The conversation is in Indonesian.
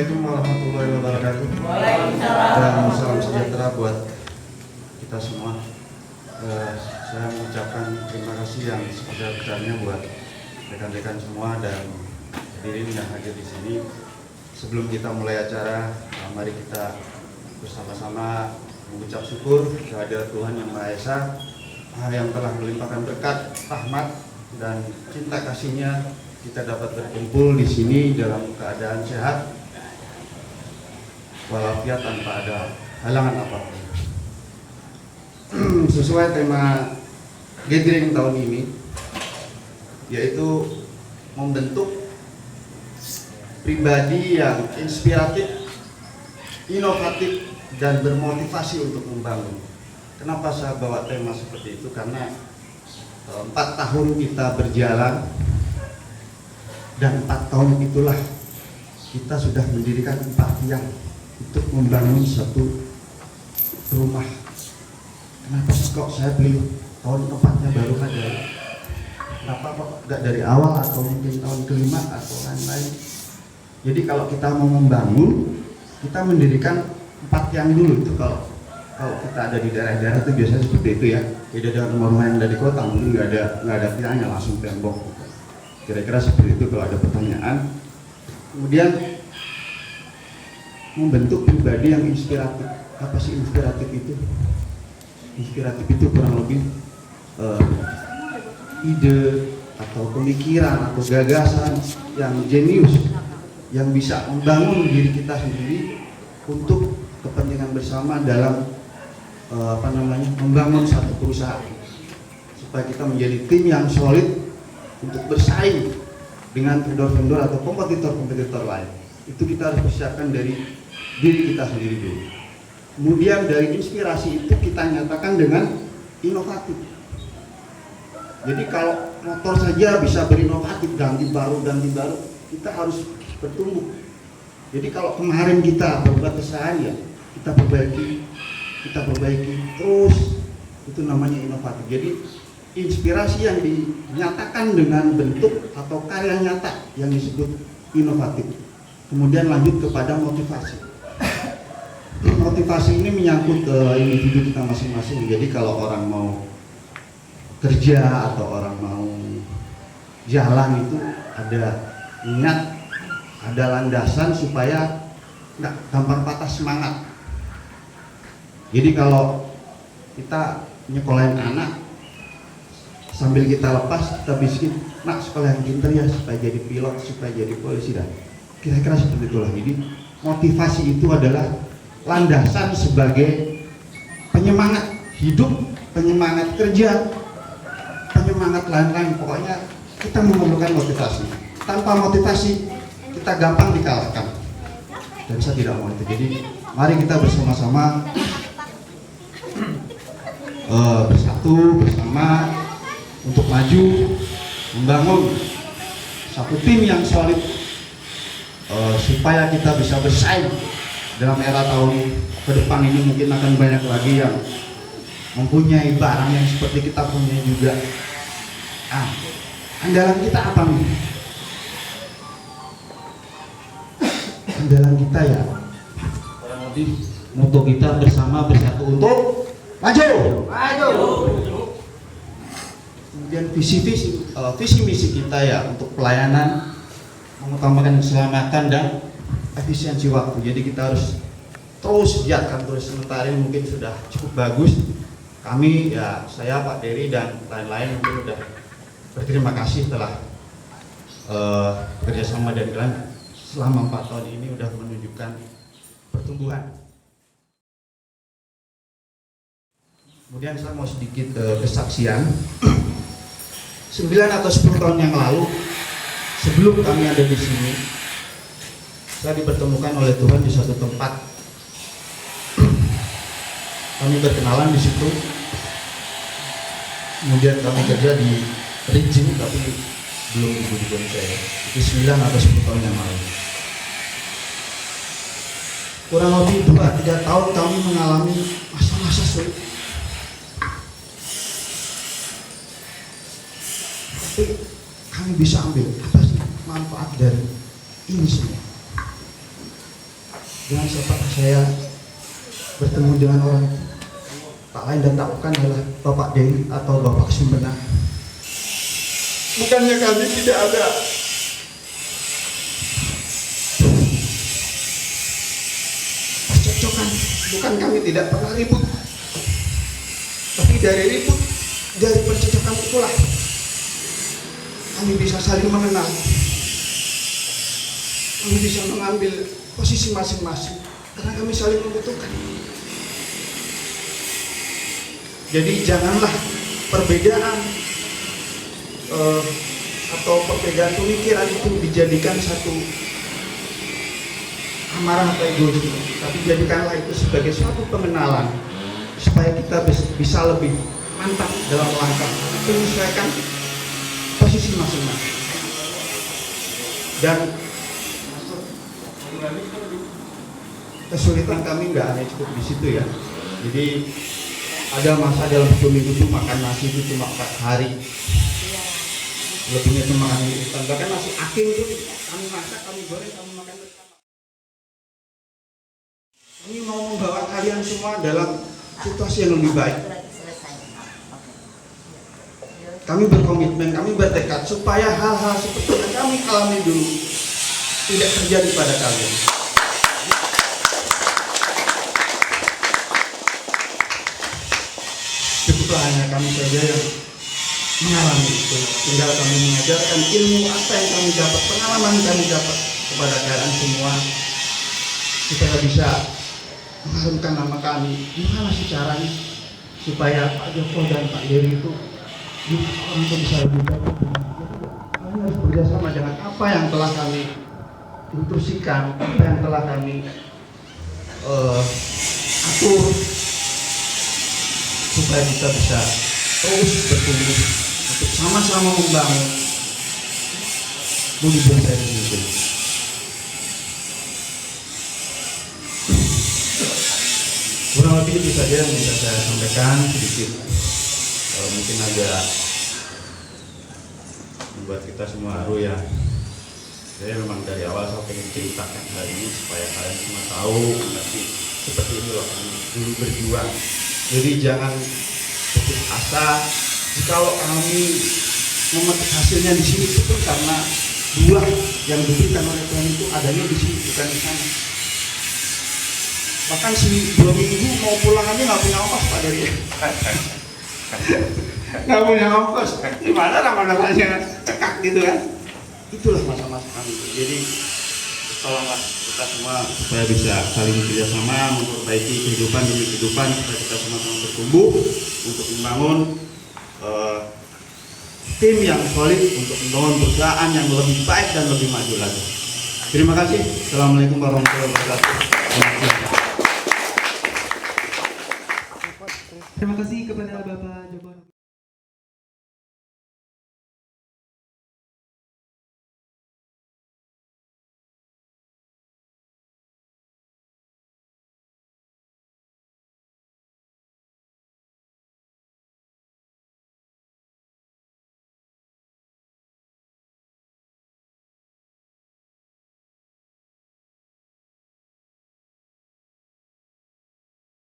Assalamualaikum warahmatullahi wabarakatuh. Dan salam sejahtera buat kita semua. Saya mengucapkan terima kasih yang sebesar-besarnya buat rekan-rekan semua dan hadirin yang hadir di sini. Sebelum kita mulai acara, mari kita bersama-sama mengucap syukur kehadirat Tuhan Yang Maha Esa yang telah melimpahkan berkat, rahmat dan cinta kasih-Nya. Kita dapat berkumpul di sini dalam keadaan sehat walafiat tanpa ada halangan apapun. Sesuai tema gathering tahun ini, yaitu membentuk pribadi yang inspiratif, inovatif, dan bermotivasi untuk membangun. Kenapa saya bawa tema seperti itu? Karena 4 tahun kita berjalan, dan 4 tahun itulah kita sudah mendirikan 4 tiang untuk membangun satu rumah. Kenapa kok saya beli tahun keempatnya baru ada? Kenapa kok nggak dari awal atau mungkin tahun kelima atau lain-lain? Jadi kalau kita mau membangun, kita mendirikan 4 tiang dulu. Itu kalau kita ada di daerah-daerah itu biasanya seperti itu ya. Beda dengan rumah-rumah yang dari kota, mungkin nggak ada tiangnya, langsung tembok. Kira-kira seperti itu kalau ada pertanyaan. Kemudian membentuk pribadi yang inspiratif. Apa sih inspiratif itu? Inspiratif itu kurang lebih ide atau pemikiran atau gagasan yang jenius, yang bisa membangun diri kita sendiri untuk kepentingan bersama dalam membangun satu perusahaan, supaya kita menjadi tim yang solid untuk bersaing dengan vendor-vendor atau kompetitor-kompetitor lain. Itu kita harus persiapkan dari diri kita sendiri dulu. Kemudian dari inspirasi itu kita nyatakan dengan inovatif. Jadi kalau motor saja bisa berinovatif, ganti baru, kita harus bertumbuh. Jadi kalau kemarin kita berbuat kesalahan, ya kita perbaiki terus, itu namanya inovatif. Jadi inspirasi yang dinyatakan dengan bentuk atau karya nyata yang disebut inovatif. Kemudian lanjut kepada motivasi. Motivasi ini menyangkut ke individu kita masing-masing. Jadi kalau orang mau kerja atau orang mau jalan itu ada niat, ada landasan supaya nggak gampang patah semangat. Jadi kalau kita nyekolahin anak, sambil kita lepas, kita bisikin, nak sekolah yang pintar ya, supaya jadi pilot, supaya jadi polisi, dan kira-kira seperti itulah. Jadi motivasi itu adalah landasan sebagai penyemangat hidup, penyemangat kerja, penyemangat lain-lain. Pokoknya kita memerlukan motivasi. Tanpa motivasi kita gampang dikalahkan. Dan saya tidak mau itu. Jadi mari kita bersama-sama bersatu bersama untuk maju membangun satu tim yang solid, supaya kita bisa bersaing dalam era tahun ke depan ini. Mungkin akan banyak lagi yang mempunyai barang yang seperti kita punya juga. Andalan kita apa nih? Andalan kita ya kurang lebih moto kita bersama bersatu untuk maju. Kemudian visi misi kita ya untuk pelayanan, mengutamakan keselamatan dan efisiensi waktu. Jadi kita harus terus giatkan, terus. Sementara ini mungkin sudah cukup bagus. Kami ya, saya, Pak Dery dan lain-lain mungkin sudah berterima kasih telah kerjasama dan kalian selama 4 tahun ini sudah menunjukkan pertumbuhan. Kemudian saya mau sedikit kesaksian. 9 atau 10 tahun yang lalu, sebelum kami ada di sini, saya dipertemukan oleh Tuhan di suatu tempat. Kami berkenalan di situ. Kemudian kami kerja di Rijing, tapi belum di saya. Itu 9 atau 10 tahun yang lalu. Kurang lebih 2-3 tahun kami mengalami masa-masa sulit. Tapi kami bisa ambil apa sih manfaat dari ini semua? dengan siapakah saya bertemu dengan orang tak lain dan tak bukan adalah Bapak Dewi atau Bapak Sumbenar. Bukannya kami tidak ada percekcokan, bukan kami tidak pernah ribut, tapi dari ribut, dari percekcokan itulah kami bisa saling mengenal, kami bisa mengambil posisi masing-masing karena kami saling membutuhkan. Jadi janganlah perbedaan atau perbedaan pemikiran itu dijadikan satu amarah atau egois, tapi jadikanlah itu sebagai suatu pengenalan supaya kita bisa lebih mantap dalam langkah menyesuaikan posisi masing-masing. Dan kesulitan kami nggak hanya cukup di situ ya. Jadi ada masa dalam 1 minggu itu makan nasi itu cuma 4 hari, lebihnya cuma makan instan. Bahkan nasi aking itu kami masak, kami goreng, kami makan bersama. Kami mau membawa kalian semua dalam situasi yang lebih baik. Kami berkomitmen, kami bertekad supaya hal-hal seperti yang kami alami dulu tidak terjadi pada kalian. Cukuplah hanya kami saja yang mengalami itu. Tinggal kami mengajarkan ilmu apa yang kami dapat, pengalaman yang kami dapat kepada kalian semua supaya bisa mengharumkan nama kami. Gimana sih caranya supaya Pak Joko dan Pak Dewi itu orang itu bisa lebih baik? Kami harus bekerjasama dengan apa yang telah kami instruksikan, apa yang telah kami atur supaya kita bisa terus bertumbuh untuk sama-sama membangun bumi bangsa Indonesia. Kurang lebih itu saja yang bisa saya sampaikan, sedikit mungkin agak membuat kita semua haru ya. Saya memang dari awal saya pengen ceritakan hal ini supaya kalian semua tahu nanti seperti ini loh kami dulu berjuang. Jadi jangan putus asa. Jikalau kami memetik hasilnya di sini itu pun karena buah yang diberikan oleh Tuhan itu adanya di sini, bukan di sana. Bahkan 2 minggu mau pulang aja nggak punya ongkos Pak Dari. Nggak punya ongkos. Gimana nama-namanya cekak gitu kan? Itulah masa-masa kami. Jadi tolonglah kita semua supaya bisa saling bekerjasama memperbaiki kehidupan demi kehidupan supaya kita sama-sama bertumbuh untuk membangun tim yang solid untuk membangun perusahaan yang lebih baik dan lebih maju lagi. Terima kasih. Assalamualaikum warahmatullahi wabarakatuh. Terima kasih kepada Bapak Joko.